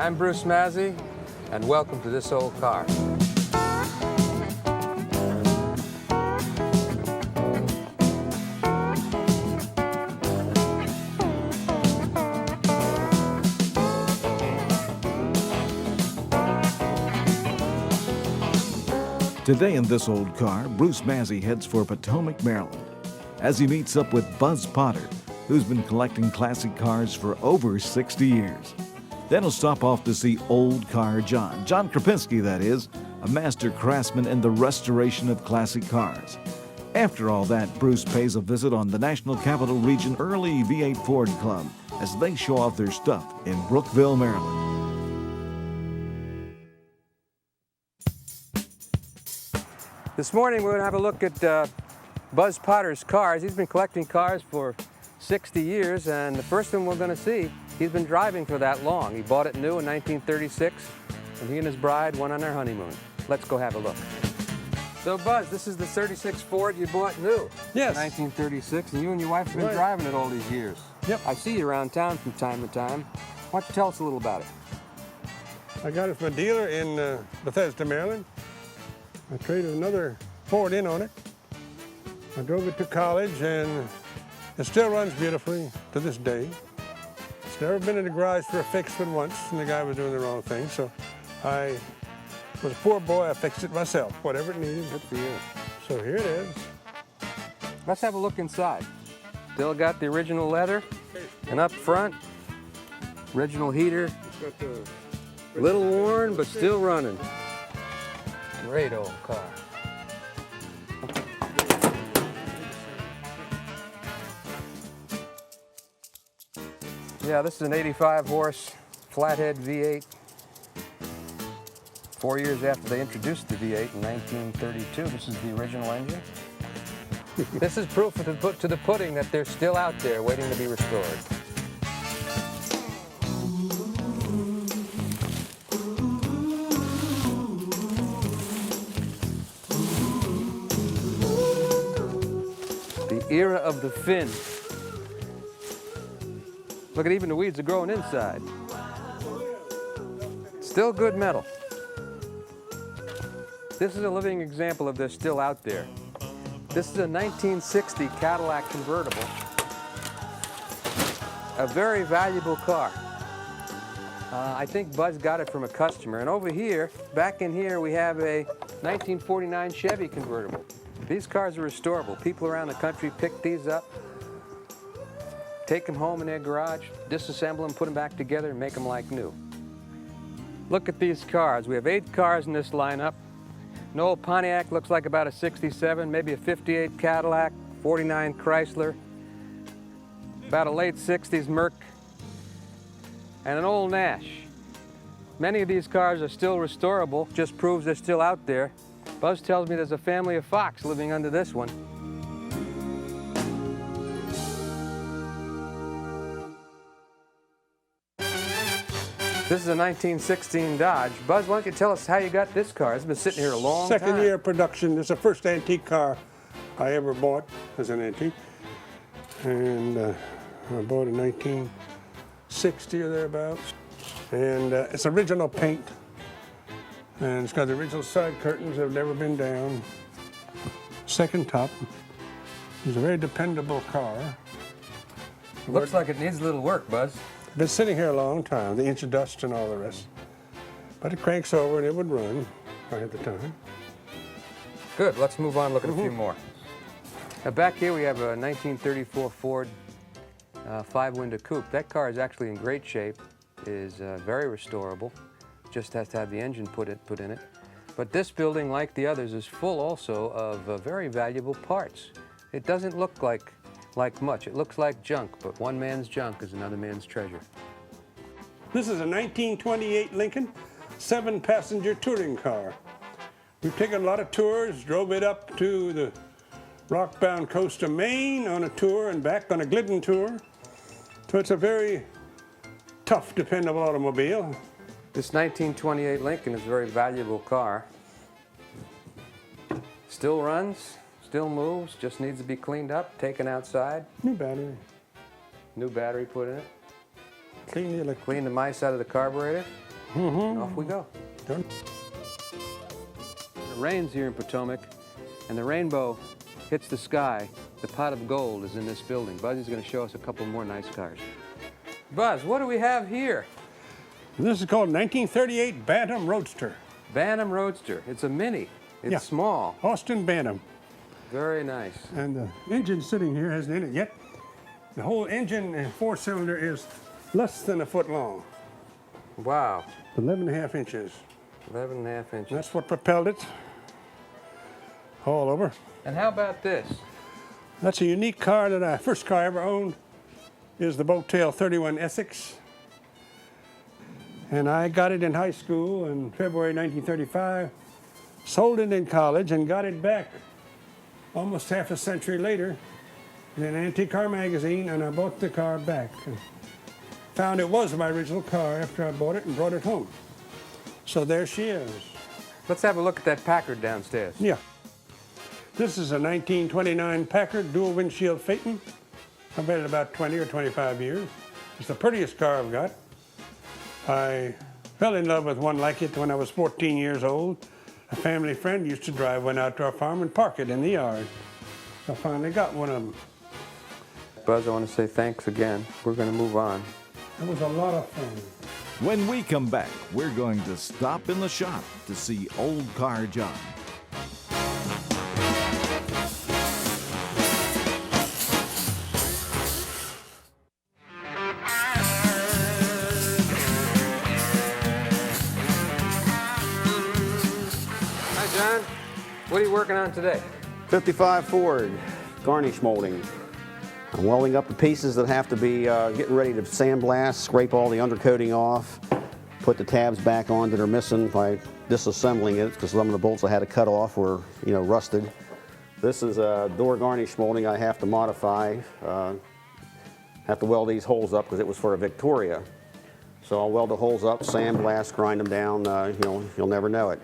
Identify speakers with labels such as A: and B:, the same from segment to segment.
A: I'm Bruce Mazzie, and welcome to This Old Car.
B: Today in This Old Car, Bruce Mazzie heads for Potomac, Maryland, as he meets up with Buzz Potter, who's been collecting classic cars for over 60 years. Then he'll stop off to see Old Car John Krapinski, that is, a master craftsman in the restoration of classic cars. After all that, Bruce pays a visit on the National Capital Region Early V8 Ford Club as they show off their stuff in Brookville, Maryland.
A: This morning we're going to have a look at Buzz Potter's cars. He's been collecting cars for 60 years, and the first one we're going to see, he's been driving for that long. He bought it new in 1936, and he and his bride went on their honeymoon. Let's go have a look. So Buzz, this is the 36 Ford you bought new.
C: Yes.
A: In 1936, and you and your wife have been driving it all these years.
C: Yep.
A: I see you around town from time to time. Why don't you tell us a little about it?
C: I got it from a dealer in Bethesda, Maryland. I traded another Ford in on it. I drove it to college, and it still runs beautifully to this day. It's never been in the garage for a fix but once, and the guy was doing the wrong thing, so I was a poor boy. I fixed it myself, whatever it needed.
A: Good for you.
C: So here it is.
A: Let's have a look inside. Still got the original leather, and up front, original heater.
C: It's got the
A: Little worn, but still running. Great old car. Yeah, this is an 85 horse flathead V8. 4 years after they introduced the V8 in 1932. This is the original engine. This is proof to the pudding that they're still out there waiting to be restored. The era of the fin. Look at even the weeds are growing inside. Still good metal. This is a living example of they're still out there. This is a 1960 Cadillac convertible. A very valuable car. I think Buzz got it from a customer. And over here, back in here, we have a 1949 Chevy convertible. These cars are restorable. People around the country pick these up, take them home in their garage, disassemble them, put them back together, and make them like new. Look at these cars. We have 8 cars in this lineup. An old Pontiac looks like about a 67, maybe a 58 Cadillac, 49 Chrysler, about a late 60s Merc, and an old Nash. Many of these cars are still restorable, just proves they're still out there. Buzz tells me there's a family of fox living under this one. This is a 1916 Dodge. Buzz, why don't you tell us how you got this car? It's been sitting here a long time.
C: Second year of production. It's the first antique car I ever bought as an antique. And I bought it in 1960 or thereabouts. And it's original paint. And it's got the original side curtains that have never been down. Second top. It's a very dependable car.
A: Looks like it needs a little work, Buzz.
C: Been sitting here a long time, the inch of dust and all the rest. But it cranks over and it would run if I had the time.
A: Good, let's move on and look at a few more. Now back here we have a 1934 Ford 5-window coupe. That car is actually in great shape, is very restorable. Just has to have the engine put in it. But this building, like the others, is full also of very valuable parts. It doesn't look like much. It looks like junk, but one man's junk is another man's treasure.
C: This is a 1928 Lincoln 7-passenger touring car. We've taken a lot of tours, drove it up to the rock-bound coast of Maine on a tour and back on a Glidden tour. So it's a very tough, dependable automobile.
A: This 1928 Lincoln is a very valuable car. Still runs, still moves, just needs to be cleaned up, taken outside.
C: New battery.
A: New battery put in it.
C: Clean the electric.
A: Clean the mice out of the carburetor. And off we go.
C: Done.
A: It rains here in Potomac, and the rainbow hits the sky. The pot of gold is in this building. Buzzie's going to show us a couple more nice cars. Buzz, what do we have here?
C: This is called 1938 Bantam Roadster.
A: Bantam Roadster. It's a mini. It's
C: Yeah.
A: small.
C: Austin Bantam.
A: Very nice.
C: And the engine sitting here hasn't in it yet. The whole engine and four-cylinder is less than a foot long.
A: Wow.
C: 11.5 inches.
A: 11.5 inches.
C: That's what propelled it all over.
A: And how about this?
C: That's a unique car that first car I ever owned is the Boattail 31 Essex. And I got it in high school in February 1935, sold it in college, and got it back almost half a century later in an antique car magazine, and I bought the car back. And found it was my original car after I bought it and brought it home. So there she is.
A: Let's have a look at that Packard downstairs.
C: Yeah. This is a 1929 Packard dual windshield Phaeton. I've had it about 20 or 25 years. It's the prettiest car I've got. I fell in love with one like it when I was 14 years old. A family friend used to drive one out to our farm and park it in the yard. I finally got one of them.
A: Buzz, I want to say thanks again. We're going to move on.
C: It was a lot of fun.
B: When we come back, we're going to stop in the shop to see Old Car John.
A: Hi, John. What are you working on today?
D: 55 Ford garnish molding. I'm welding up the pieces that have to be getting ready to sandblast, scrape all the undercoating off, put the tabs back on that are missing by disassembling it because some of the bolts I had to cut off were, rusted. This is a door garnish molding I have to modify. Have to weld these holes up because it was for a Victoria. So I'll weld the holes up, sandblast, grind them down. You'll never know it.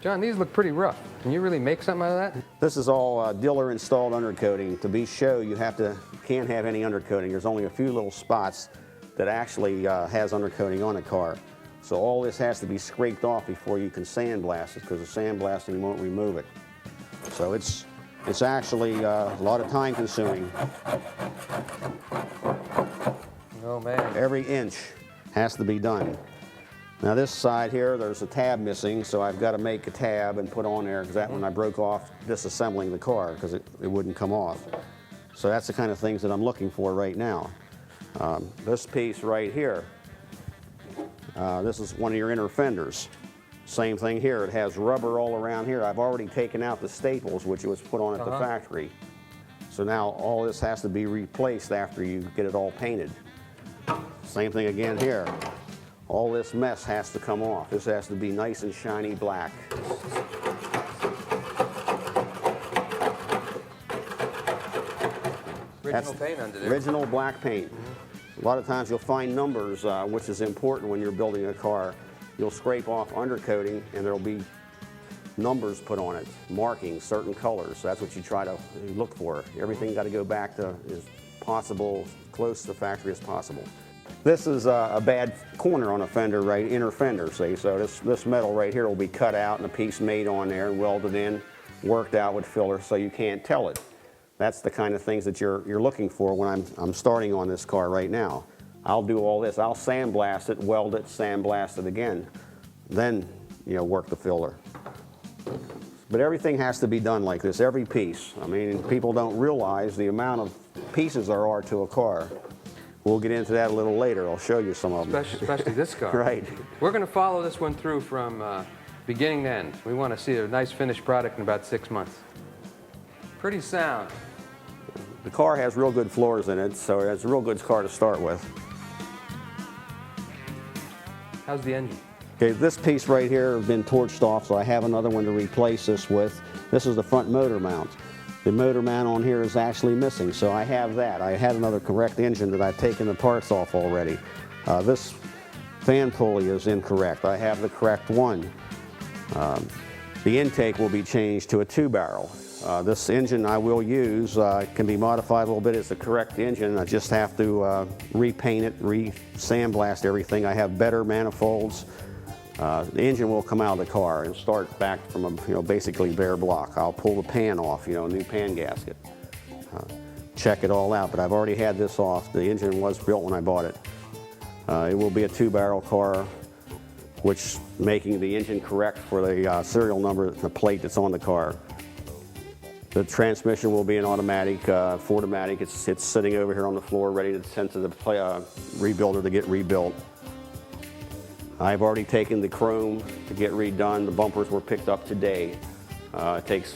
A: John, these look pretty rough. Can you really make something out of that?
D: This is all dealer installed undercoating. To be show, you can't have any undercoating. There's only a few little spots that actually has undercoating on a car. So all this has to be scraped off before you can sandblast it because the sandblasting won't remove it. So it's actually a lot of time consuming.
A: Oh, man.
D: Every inch has to be done. Now this side here, there's a tab missing, so I've got to make a tab and put on there because that one I broke off disassembling the car because it wouldn't come off. So that's the kind of things that I'm looking for right now. This piece right here, this is one of your inner fenders. Same thing here, it has rubber all around here. I've already taken out the staples which was put on at the factory. So now all this has to be replaced after you get it all painted. Same thing again here. All this mess has to come off. This has to be nice and shiny black.
A: Original paint under there.
D: Original black paint. A lot of times you'll find numbers, which is important when you're building a car. You'll scrape off undercoating and there'll be numbers put on it, markings, certain colors. That's what you try to look for. Everything got to go back to as possible, close to the factory as possible. This is a bad corner on a fender, right, inner fender, see? So this metal right here will be cut out and a piece made on there and welded in, worked out with filler so you can't tell it. That's the kind of things that you're looking for when I'm starting on this car right now. I'll do all this. I'll sandblast it, weld it, sandblast it again, then work the filler. But everything has to be done like this, every piece. I mean, people don't realize the amount of pieces there are to a car. We'll get into that a little later. I'll show you some of them.
A: Especially this car.
D: Right.
A: We're going to follow this one through from beginning to end. We want to see a nice finished product in about 6 months. Pretty sound.
D: The car has real good floors in it, so it's a real good car to start with.
A: How's the engine?
D: Okay, this piece right here has been torched off, so I have another one to replace this with. This is the front motor mount. The motor mount on here is actually missing, so I have that. I had another correct engine that I've taken the parts off already. This fan pulley is incorrect. I have the correct one. The intake will be changed to a 2-barrel. This engine I will use can be modified a little bit. It's the correct engine. I just have to repaint it, re-sandblast everything. I have better manifolds. The engine will come out of the car and start back from a basically bare block. I'll pull the pan off, a new pan gasket. Check it all out, but I've already had this off. The engine was built when I bought it. It will be a 2-barrel car, which making the engine correct for the serial number, the plate that's on the car. The transmission will be an automatic, Ford-O-Matic. It's sitting over here on the floor, ready to send to the rebuilder to get rebuilt. I've already taken the chrome to get redone. The bumpers were picked up today. It takes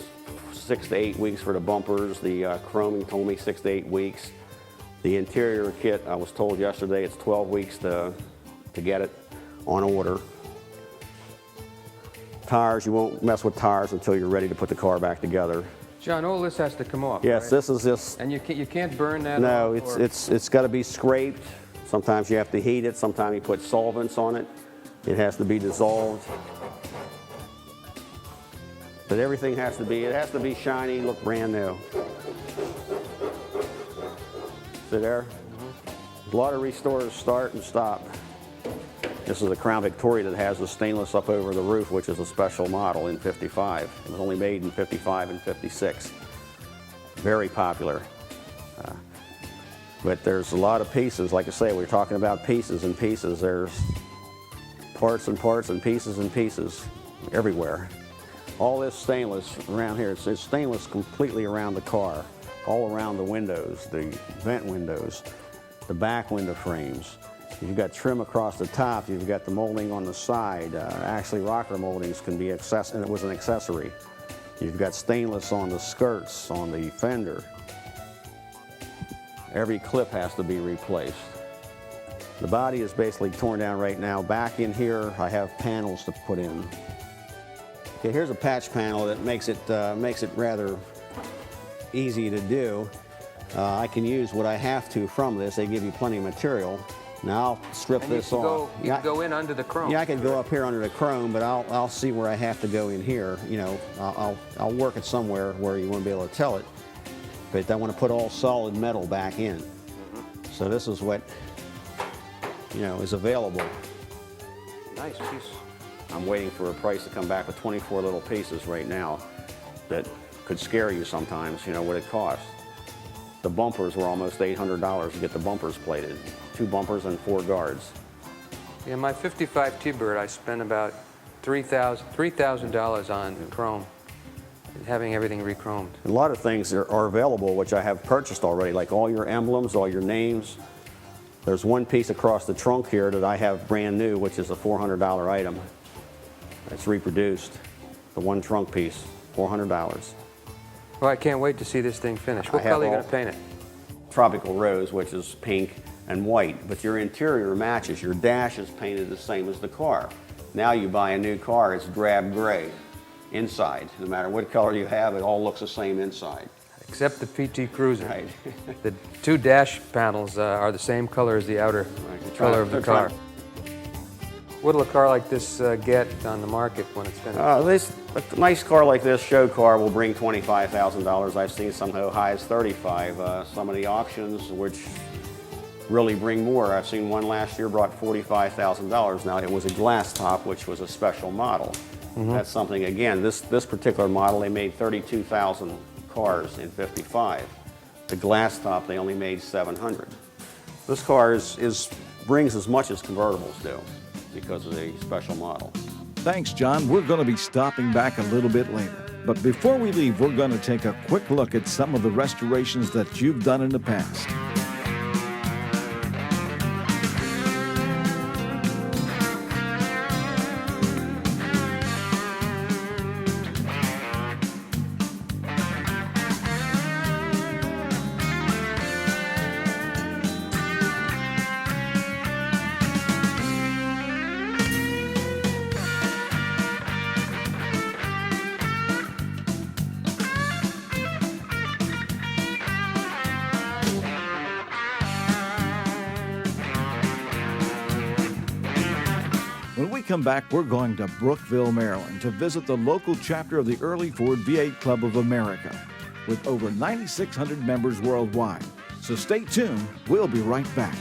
D: 6 to 8 weeks for the bumpers. The chroming told me 6 to 8 weeks. The interior kit, I was told yesterday, it's 12 weeks to get it on order. Tires, you won't mess with tires until you're ready to put the car back together.
A: John, all this has to come off,
D: Yes,
A: right?
D: this is just...
A: And you can't burn that
D: No,
A: off,
D: it's got to be scraped. Sometimes you have to heat it. Sometimes you put solvents on it. It has to be dissolved. But everything has to be shiny, look brand new. See there? A lot of restorers start and stop. This is a Crown Victoria that has the stainless up over the roof, which is a special model in 55. It was only made in 55 and 56. Very popular. But there's a lot of pieces. Like I say, we're talking about pieces and pieces. There's parts and parts and pieces everywhere. All this stainless around here, it's stainless completely around the car, all around the windows, the vent windows, the back window frames. You've got trim across the top, you've got the molding on the side. Actually, rocker moldings can be and it was an accessory. You've got stainless on the skirts, on the fender. Every clip has to be replaced. The body is basically torn down right now. Back in here, I have panels to put in. Okay, here's a patch panel that makes it rather easy to do. I can use what I have to from this. They give you plenty of material. Now I'll strip this off.
A: You can go in under the chrome.
D: Yeah, I could go up here under the chrome, but I'll see where I have to go in here. I'll work it somewhere where you won't be able to tell it. But I want to put all solid metal back in. So this is what is available.
A: Nice piece.
D: I'm waiting for a price to come back with 24 little pieces right now that could scare you sometimes, what it costs. The bumpers were almost $800 to get the bumpers plated. 2 bumpers and 4 guards.
A: Yeah, my 55 T-Bird, I spent about $3,000 on chrome, having everything re-chromed.
D: A lot of things are available, which I have purchased already, like all your emblems, all your names. There's one piece across the trunk here that I have brand new, which is a $400 item. It's reproduced. The one trunk piece, $400.
A: Well, I can't wait to see this thing finished. What color are you going to paint it?
D: Tropical rose, which is pink and white, but your interior matches. Your dash is painted the same as the car. Now you buy a new car, it's drab gray inside. No matter what color you have, it all looks the same inside.
A: Except the PT Cruiser.
D: Right.
A: The 2 dash panels are the same color as the outer color of the car. What'll a car like this get on the market when it's finished?
D: A nice car like this, show car, will bring $25,000. I've seen some go high as $35,000. Some of the auctions, which really bring more. I've seen one last year brought $45,000. Now it was a glass top, which was a special model. That's something, again, this particular model, they made 32,000 cars in 55. The glass top, they only made 700. This car brings as much as convertibles do because of the special model.
B: Thanks, John. We're going to be stopping back a little bit later. But before we leave, we're going to take a quick look at some of the restorations that you've done in the past. When we come back, we're going to Brookville, Maryland to visit the local chapter of the Early Ford V8 Club of America with over 9,600 members worldwide. So stay tuned. We'll be right back.